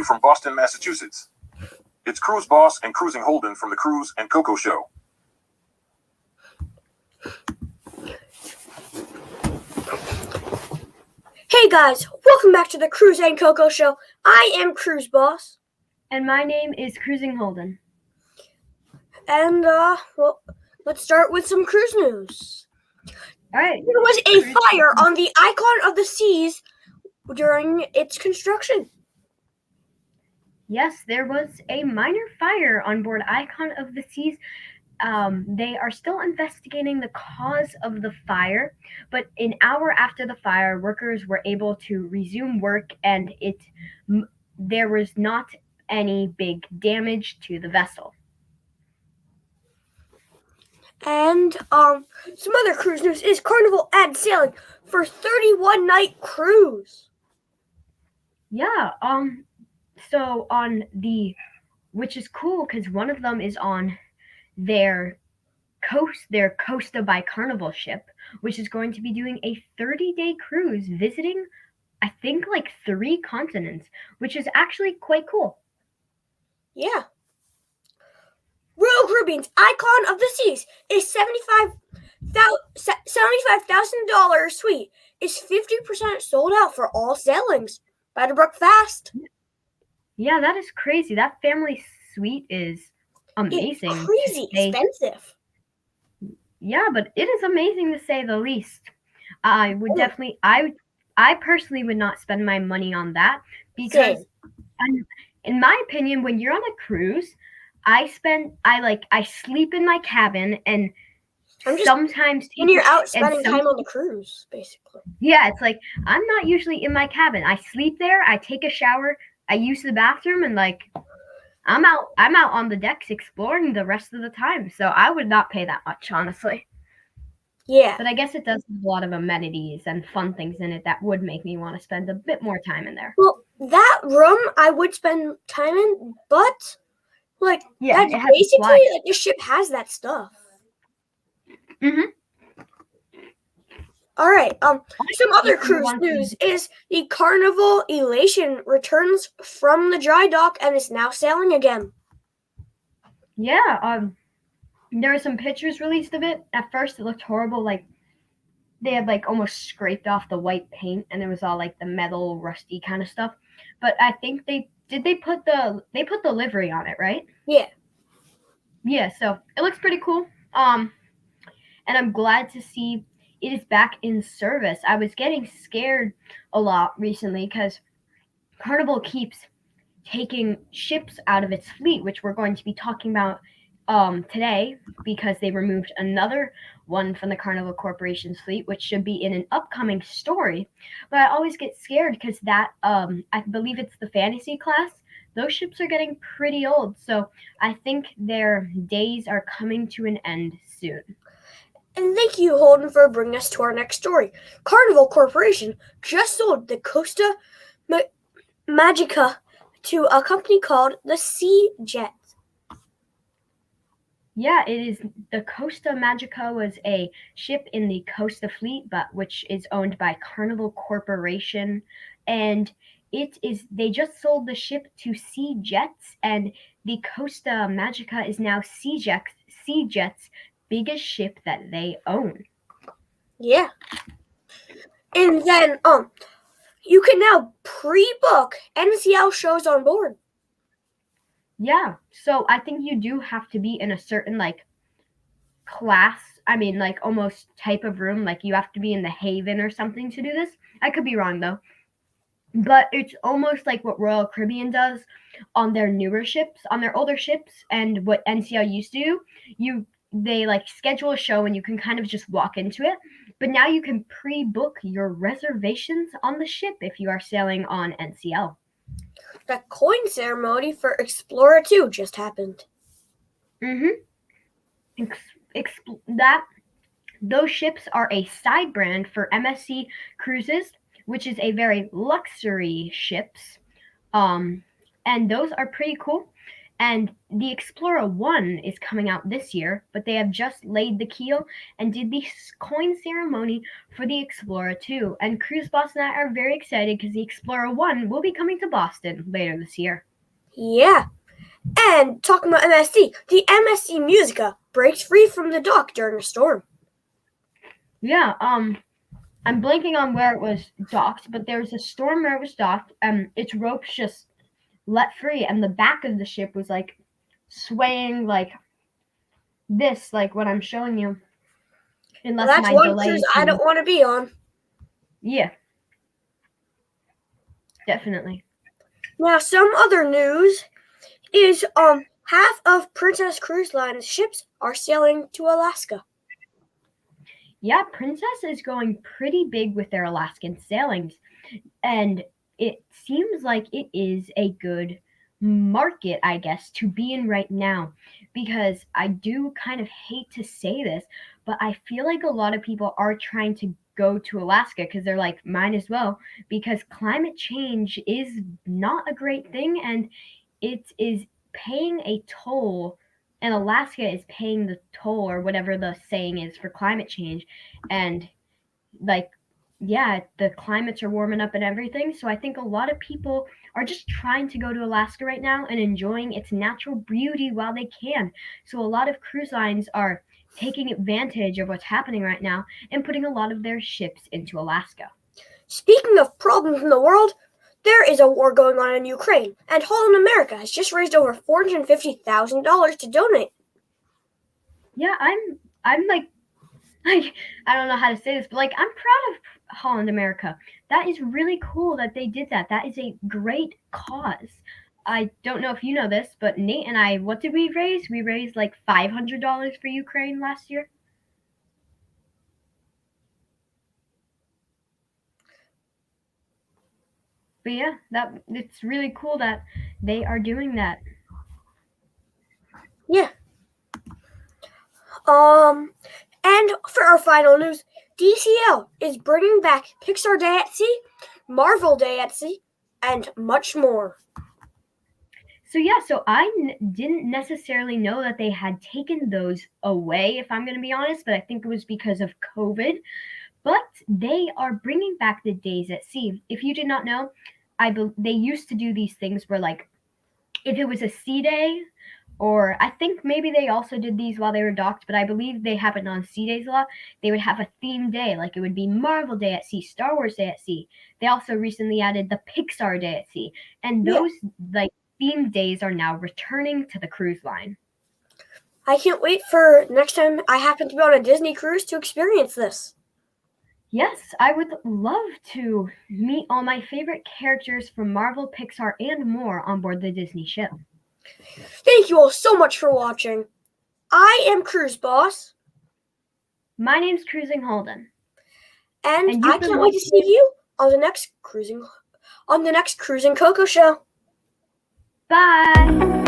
you from Boston, Massachusetts. It's Cruise Boss and Cruising Holden from the Cruise&Cocoa Show. Hey guys, welcome back to the Cruise&Cocoa Show. I am Cruise Boss. And my name is Cruising Holden. And, let's start with some cruise news. All right. There was a fire on the Icon of the Seas during its construction. Yes, there was a minor fire on board Icon of the Seas. They are still investigating the cause of the fire, but an hour after the fire, workers were able to resume work, and there was not any big damage to the vessel. And some other cruise news is Carnival adds sailing for 31-night cruise. Yeah, so which is cool because one of them is on their Costa by Carnival ship, which is going to be doing a 30-day cruise visiting, I think, like 3 continents, which is actually quite cool. Yeah. Royal Caribbean's Icon of the Seas is $75,000 suite is 50% sold out for all sailings. Better book fast. Yeah, that is crazy. That family suite is amazing. It's crazy expensive. Yeah, but it is amazing to say the least. I would definitely, I personally would not spend my money on that because, in my opinion, when you're on a cruise, I sleep in my cabin and sometimes when you're out spending time on the cruise, basically. Yeah, it's like I'm not usually in my cabin. I sleep there, I take a shower, I use the bathroom, and I'm out on the decks exploring the rest of the time. So I would not pay that much, honestly. Yeah. But I guess it does have a lot of amenities and fun things in it that would make me want to spend a bit more time in there. Well, that room I would spend time in, but that's basically the ship has that stuff. Mm-hmm. All right. Some other cruise news is the Carnival Elation returns from the dry dock and is now sailing again. Yeah. There were some pictures released of it. At first, it looked horrible. Like they had almost scraped off the white paint, and it was all the metal, rusty kind of stuff. But I think they put the livery on it, right? Yeah. Yeah. So it looks pretty cool. And I'm glad to see it is back in service. I was getting scared a lot recently because Carnival keeps taking ships out of its fleet, which we're going to be talking about today because they removed another one from the Carnival Corporation's fleet, which should be in an upcoming story. But I always get scared because that I believe it's the fantasy class. Those ships are getting pretty old, so I think their days are coming to an end soon. And thank you, Holden, for bringing us to our next story. Carnival Corporation just sold the Costa Magica to a company called the Sea Jet. Yeah, it is. The Costa Magica was a ship in the Costa fleet, but which is owned by Carnival Corporation, and they just sold the ship to Sea Jets, and the Costa Magica is now Sea Jets' biggest ship that they own. Yeah. And then you can now pre-book NCL shows on board. Yeah, so I think you do have to be in a certain class. I mean, almost type of room. You have to be in the Haven or something to do this. I could be wrong though, but it's almost like what Royal Caribbean does on their newer ships, on their older ships, and what NCL used to do. They schedule a show and you can kind of just walk into it. But now you can pre-book your reservations on the ship if you are sailing on NCL. The coin ceremony for Explorer 2 just happened. Mm-hmm. Those ships are a side brand for MSC Cruises, which is a very luxury ships. And those are pretty cool. And the Explorer 1 is coming out this year, but they have just laid the keel and did the coin ceremony for the Explorer 2. And Cruise Boss and I are very excited because the Explorer 1 will be coming to Boston later this year. Yeah. And talking about MSC, the MSC Musica breaks free from the dock during a storm. Yeah, I'm blanking on where it was docked, but there was a storm where it was docked, and its ropes just let free, and the back of the ship was like swaying like this, like what I'm showing you. Unless That's my one delay cruise is I don't want to be on. Yeah, definitely. Now, some other news is half of Princess Cruise Line's ships are sailing to Alaska. Yeah, Princess is going pretty big with their Alaskan sailings, and it seems like it is a good market, I guess, to be in right now, because I do kind of hate to say this, but I feel like a lot of people are trying to go to Alaska because they're like, might as well, because climate change is not a great thing, and it is paying a toll, and Alaska is paying the toll, or whatever the saying is, for climate change. And like, yeah, the climates are warming up and everything, so I think a lot of people are just trying to go to Alaska right now and enjoying its natural beauty while they can. So a lot of cruise lines are taking advantage of what's happening right now and putting a lot of their ships into Alaska. Speaking of problems in the world, there is a war going on in Ukraine, and Holland America has just raised over $450,000 to donate. Yeah, I'm like I don't know how to say this, but like, I'm proud of Holland America. That is really cool that they did that. That is a great cause. I don't know if you know this, but Nate and I, what did we raise? We raised like $500 for Ukraine last year. But yeah, that it's really cool that they are doing that. Yeah. And for our final news, DCL is bringing back Pixar Day at Sea, Marvel Day at Sea, and much more. So yeah, so I didn't necessarily know that they had taken those away, if I'm going to be honest, but I think it was because of COVID. But they are bringing back the days at sea. If you did not know, they used to do these things where, like, if it was a sea day, or I think maybe they also did these while they were docked, but I believe they happened on sea days a lot. They would have a themed day, like it would be Marvel Day at Sea, Star Wars Day at Sea. They also recently added the Pixar Day at Sea, and those like themed days are now returning to the cruise line. I can't wait for next time I happen to be on a Disney cruise to experience this. Yes, I would love to meet all my favorite characters from Marvel, Pixar, and more on board the Disney ship. Thank you all so much for watching. I am Cruise Boss. My name's Cruising Holden. And I can't wait to see you on the next Cruise&Cocoa show. Bye!